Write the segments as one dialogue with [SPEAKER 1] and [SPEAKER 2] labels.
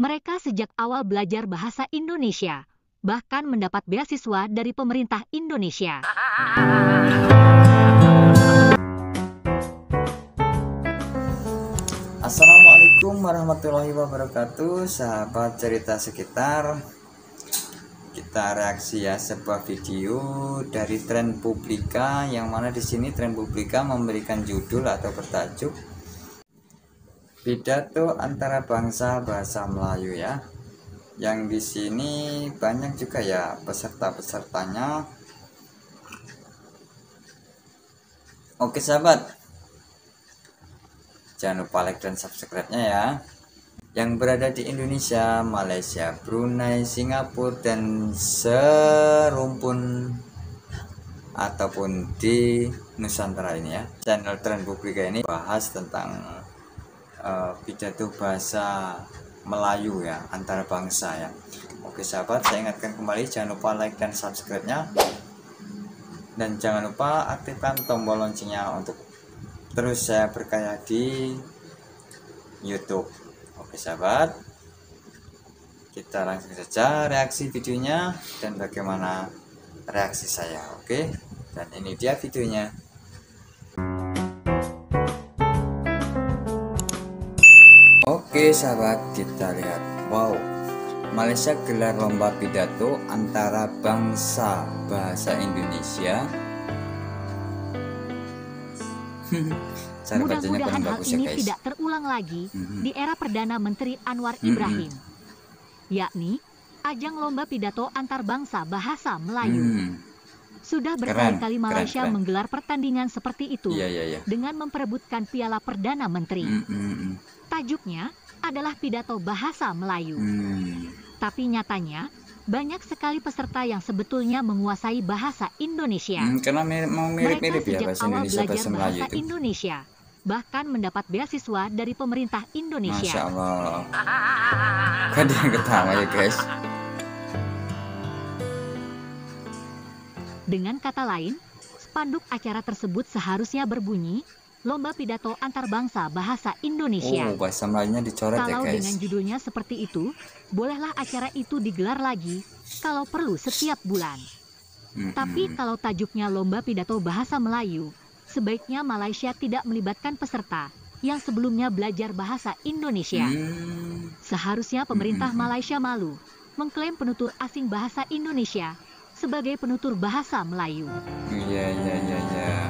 [SPEAKER 1] Mereka sejak awal belajar bahasa Indonesia, bahkan mendapat beasiswa dari pemerintah Indonesia.
[SPEAKER 2] Assalamualaikum warahmatullahi wabarakatuh, sahabat cerita sekitar. Kita reaksi ya sebuah video dari Tren Publika, yang mana di sini Tren Publika memberikan judul atau bertajuk Pidato Antara Bangsa Bahasa Melayu ya. Yang di sini banyak juga ya peserta-pesertanya. Oke sahabat, jangan lupa like dan subscribe-nya ya. Yang berada di Indonesia, Malaysia, Brunei, Singapura, dan serumpun ataupun di Nusantara ini ya. Channel Tren Publika ini bahas tentang pidato bahasa Melayu ya, antara bangsa ya. Oke sahabat, saya ingatkan kembali, jangan lupa like dan subscribe-nya. Dan jangan lupa aktifkan tombol loncengnya untuk terus saya berkarya di YouTube. Oke sahabat, kita langsung saja reaksi videonya dan bagaimana reaksi saya. Oke, dan ini dia videonya. Oke sahabat, kita lihat. Wow, Malaysia gelar lomba pidato antara bangsa bahasa Indonesia.
[SPEAKER 1] Mudah-mudahan hal ini tidak terulang lagi di era Perdana Menteri Anwar Ibrahim, yakni ajang lomba pidato antar bangsa bahasa Melayu. Sudah berkali-kali Malaysia menggelar pertandingan seperti itu dengan memperebutkan piala Perdana Menteri. Tajuknya adalah pidato bahasa Melayu. Tapi nyatanya banyak sekali peserta yang sebetulnya menguasai bahasa Indonesia.
[SPEAKER 2] Karena mau mirip-mirip ya bahasa Indonesia,
[SPEAKER 1] belajar
[SPEAKER 2] bahasa Melayu
[SPEAKER 1] bahasa
[SPEAKER 2] itu.
[SPEAKER 1] Indonesia, bahkan mendapat beasiswa dari pemerintah Indonesia.
[SPEAKER 2] Masya Allah. Kan dia ketawa ya guys.
[SPEAKER 1] Dengan kata lain, spanduk acara tersebut seharusnya berbunyi Lomba Pidato Antar Bangsa Bahasa Indonesia.
[SPEAKER 2] Oh, bahasa Melayunya dicoret ya
[SPEAKER 1] Kalau
[SPEAKER 2] guys.
[SPEAKER 1] dengan judulnya seperti itu, bolehlah acara itu digelar lagi kalau perlu setiap bulan. Tapi kalau tajuknya Lomba Pidato Bahasa Melayu, sebaiknya Malaysia tidak melibatkan peserta yang sebelumnya belajar bahasa Indonesia. Seharusnya pemerintah Malaysia malu mengklaim penutur asing bahasa Indonesia sebagai penutur bahasa Melayu.
[SPEAKER 2] Iya.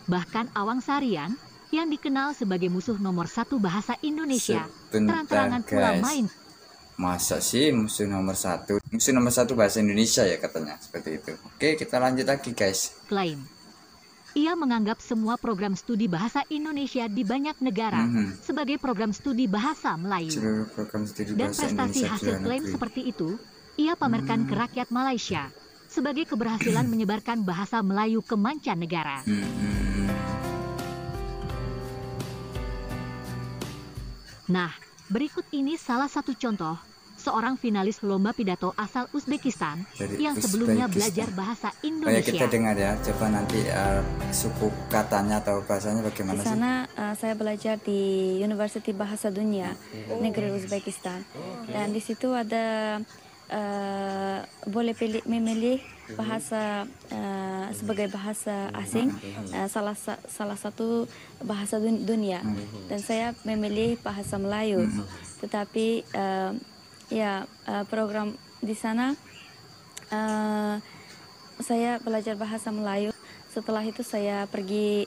[SPEAKER 1] Bahkan Awang Sarian yang dikenal sebagai musuh nomor 1 bahasa Indonesia, terang-terangan pula main.
[SPEAKER 2] Masa sih musuh nomor 1? Musuh nomor 1 bahasa Indonesia ya katanya, seperti itu. Oke, kita lanjut lagi guys.
[SPEAKER 1] Klaim. Ia menganggap semua program studi bahasa Indonesia di banyak negara sebagai program studi bahasa Melayu. Dan prestasi hasil klaim seperti itu, ia pamerkan ke rakyat Malaysia sebagai keberhasilan menyebarkan bahasa Melayu ke mancanegara. Nah, berikut ini salah satu contoh seorang finalis lomba pidato asal Uzbekistan yang sebelumnya belajar bahasa Indonesia.
[SPEAKER 2] Kita dengar ya, coba nanti suku katanya atau bahasanya bagaimana
[SPEAKER 3] sih? Di sana saya belajar di University Bahasa Dunia negeri Uzbekistan, dan di situ ada boleh memilih bahasa sebagai bahasa asing, salah satu bahasa dunia, dan saya memilih bahasa Melayu. Tetapi program di sana saya belajar bahasa Melayu. Setelah itu saya pergi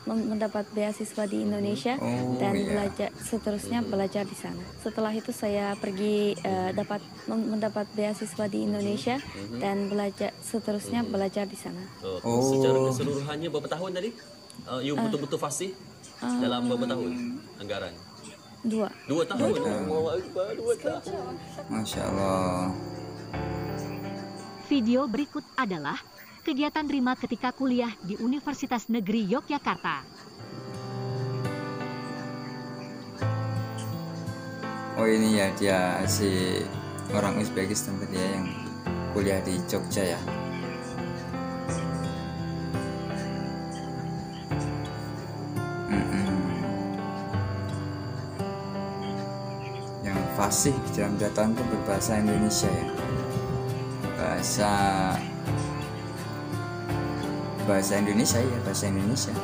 [SPEAKER 3] mendapat beasiswa di Indonesia dan seterusnya belajar di sana. Setelah itu saya pergi mendapat beasiswa di Indonesia dan seterusnya belajar di sana.
[SPEAKER 4] Secara keseluruhannya berapa tahun tadi? You betul-betul fasih dalam berapa tahun anggaran? 2 tahun. 2 tahun.
[SPEAKER 2] Masya Allah.
[SPEAKER 1] Video berikut adalah kegiatan Rima ketika kuliah di Universitas Negeri Yogyakarta.
[SPEAKER 2] Oh ini ya, dia si orang Uzbekistan tadi ya, yang kuliah di Jogja ya. fasih dalam 2 tahun itu berbahasa Indonesia ya, bahasa Indonesia ya, bahasa Indonesia.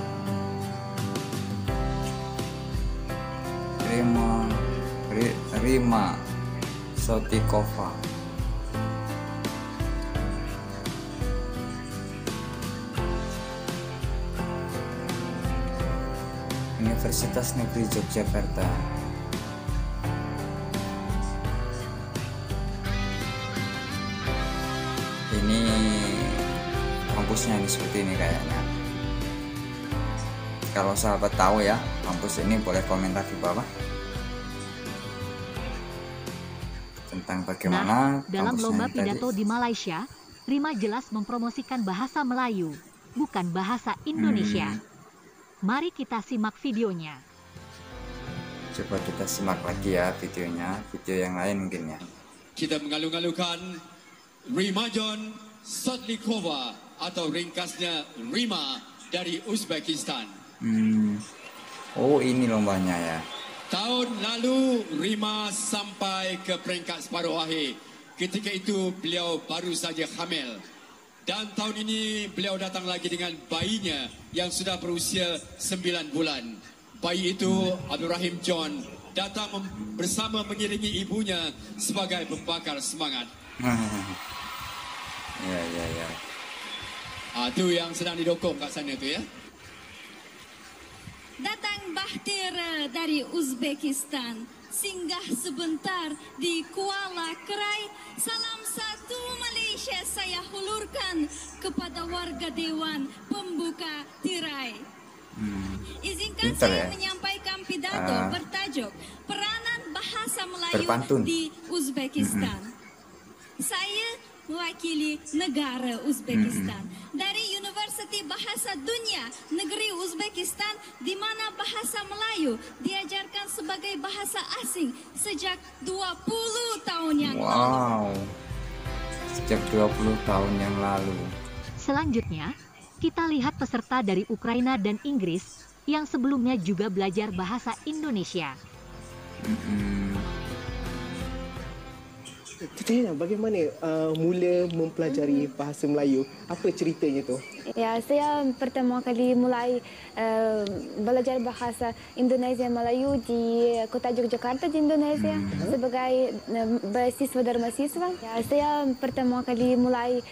[SPEAKER 2] Rima Sotikova. Universitas Negeri Yogyakarta. Ini kampusnya ini seperti ini kayaknya. Kalau sahabat tahu ya kampus ini, boleh komentar di bawah tentang bagaimana
[SPEAKER 1] dalam lomba pidato
[SPEAKER 2] tadi.
[SPEAKER 1] di Malaysia, Rima jelas mempromosikan bahasa Melayu, bukan bahasa Indonesia. Mari kita simak videonya.
[SPEAKER 2] Coba kita simak lagi ya videonya, video yang lain mungkin ya.
[SPEAKER 5] Kita mengalu-alukan Rimajon Sotlikova atau ringkasnya Rima dari Uzbekistan.
[SPEAKER 2] Oh, ini lombanya ya.
[SPEAKER 5] Tahun lalu Rima sampai ke peringkat separuh akhir. Ketika itu beliau baru saja hamil. Dan tahun ini beliau datang lagi dengan bayinya yang sudah berusia 9 bulan. Bayi itu Abdul Rahim John datang bersama mengiringi ibunya sebagai pembakar semangat.
[SPEAKER 2] Ya.
[SPEAKER 5] Itu yang sedang didokong kat sana tu ya.
[SPEAKER 6] Datang bahtera dari Uzbekistan, singgah sebentar di Kuala Krai. Salam satu Malaysia saya hulurkan kepada warga Dewan Pembuka Tirai. Izinkan saya menyampaikan pidato bertajuk Peranan Bahasa Melayu di Uzbekistan. Saya mewakili negara Uzbekistan dari Universiti Bahasa Dunia Negeri Uzbekistan, di mana bahasa Melayu diajarkan sebagai bahasa asing sejak 20 tahun yang lalu.
[SPEAKER 2] Sejak 20 tahun yang lalu.
[SPEAKER 1] Selanjutnya, kita lihat peserta dari Ukraina dan Inggris yang sebelumnya juga belajar bahasa Indonesia.
[SPEAKER 7] Tanya bagaimana mula mempelajari bahasa Melayu? Apa ceritanya tu?
[SPEAKER 3] Ya, saya pertama kali mulai belajar bahasa Indonesia Melayu di kota Yogyakarta di Indonesia sebagai beasiswa dan mahasiswa. Ya, saya pertama kali mulai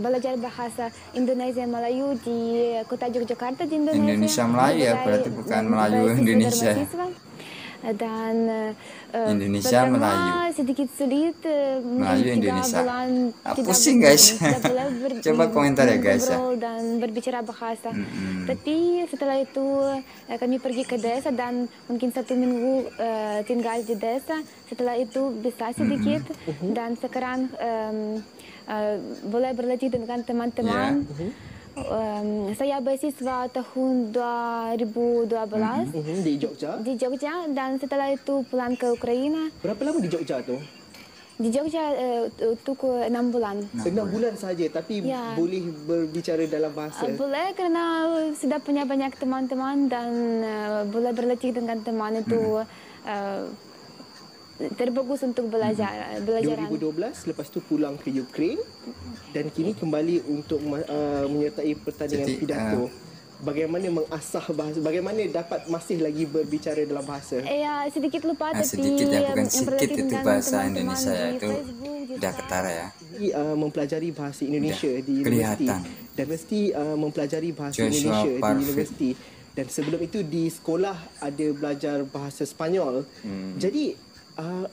[SPEAKER 3] belajar bahasa Indonesia Melayu di kota Yogyakarta di Indonesia.
[SPEAKER 2] Indonesia Melayu ya, berarti bukan Melayu Indonesia.
[SPEAKER 3] Dan
[SPEAKER 2] Indonesia Melayu
[SPEAKER 3] sedikit sulit
[SPEAKER 2] Melayu Indonesia. Pusing guys. Coba komentar ya guys ya.
[SPEAKER 3] Dan berbicara bahasa. Tapi setelah itu kami pergi ke desa dan mungkin 1 minggu tinggal di desa. Setelah itu bisa sedikit dan sekarang boleh berlatih dengan teman-teman. Saya beasiswa tahun 2012
[SPEAKER 7] di Jogja.
[SPEAKER 3] Di Jogja, dan setelah itu pulang ke Ukraina.
[SPEAKER 7] Berapa lama di Jogja tu?
[SPEAKER 3] Di Jogja untuk 6 bulan.
[SPEAKER 7] 6 bulan saja, tapi
[SPEAKER 3] ya,
[SPEAKER 7] boleh berbicara dalam bahasa.
[SPEAKER 3] Boleh karena sudah punya banyak teman-teman dan boleh berlatih dengan teman itu. Terbagus untuk belajaran.
[SPEAKER 7] 2012 lepas tu pulang ke Ukraine dan kini kembali untuk menyertai pertandingan pidato. Bagaimana mengasah bahasa, bagaimana dapat masih lagi berbicara dalam bahasa?
[SPEAKER 3] Ya, sedikit lupa tapi
[SPEAKER 2] sedikit ya, bukan sedikit itu bahasa Indonesia ya, itu udah ketara ya.
[SPEAKER 7] Mempelajari bahasa Indonesia di universiti dan mesti mempelajari bahasa Indonesia di universiti. Dan sebelum itu di sekolah ada belajar bahasa Sepanyol. Jadi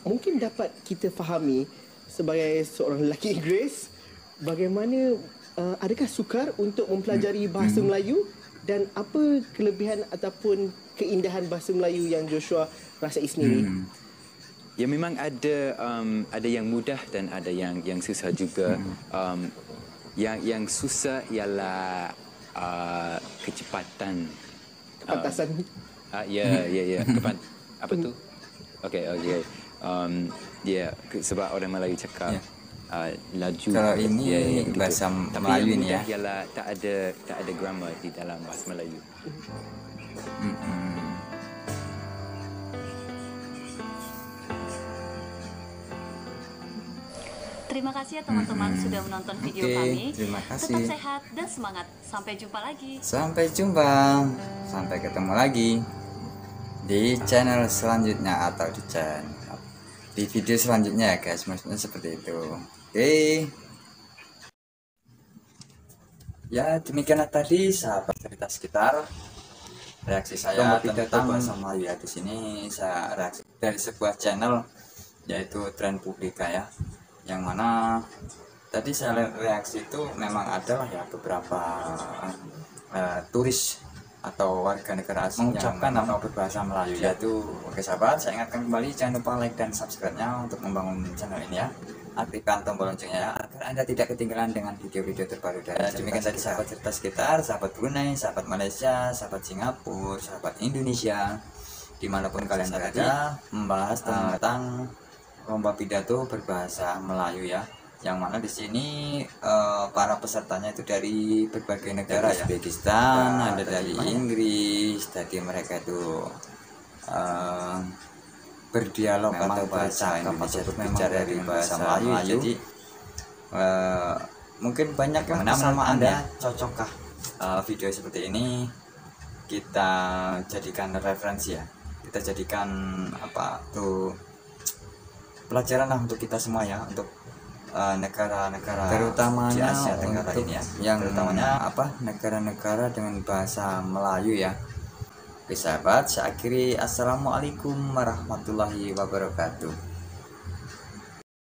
[SPEAKER 7] mungkin dapat kita fahami sebagai seorang lelaki Inggeris, bagaimana adakah sukar untuk mempelajari bahasa Melayu dan apa kelebihan ataupun keindahan bahasa Melayu yang Joshua rasai sendiri?
[SPEAKER 8] Ya, memang ada yang mudah dan ada yang susah juga. Yang susah ialah kecepatan.
[SPEAKER 7] Kepantasan.
[SPEAKER 8] Ya. Apa tu? Okey. Sebab orang Melayu cakap laju.
[SPEAKER 2] Kalau ini bahasa Melayu ini ya.
[SPEAKER 8] Ialah tak ada grammar di dalam bahasa Melayu.
[SPEAKER 9] Terima kasih ya teman-teman sudah menonton video kami.
[SPEAKER 2] Terima kasih.
[SPEAKER 9] Tetap sehat dan semangat. Sampai jumpa lagi.
[SPEAKER 2] Sampai jumpa. Sampai ketemu lagi di channel selanjutnya atau di video selanjutnya ya guys, maksudnya seperti itu. Oke. Ya demikianlah tadi sahabat cerita sekitar reaksi saya tentang bahasa Melayu ya. Di sini saya reaksi dari sebuah channel yaitu Tren Publika ya, yang mana tadi saya reaksi itu memang adalah ya beberapa turis atau warga negara asing mengucapkan atau berbahasa Melayu yaitu. Oke sahabat, saya ingatkan kembali jangan lupa like dan subscribe-nya untuk membangun channel ini ya. Aktifkan tombol loncengnya ya, agar Anda tidak ketinggalan dengan video-video terbaru dari demikian tadi sahabat cerita sekitar, sahabat Brunei, sahabat Malaysia, sahabat Singapura, sahabat Indonesia, dimanapun kalian berada, membahas tentang lomba pidato berbahasa Melayu ya, yang mana di sini para pesertanya itu dari berbagai negara ya, Uzbekistan, ada dari Inggris, tadi mereka itu berdialog atau bahasa Indonesia berbicara dari bahasa Melayu. Jadi mungkin banyak yang sama Anda cocokkah video seperti ini kita jadikan referensi ya, kita jadikan apa tuh pelajaran lah untuk kita semua ya, untuk negara-negara terutama di Asia Tenggara ini ya, yang terutamanya apa negara-negara dengan bahasa Melayu ya. Oke sahabat, saya akhiri. Assalamualaikum warahmatullahi wabarakatuh.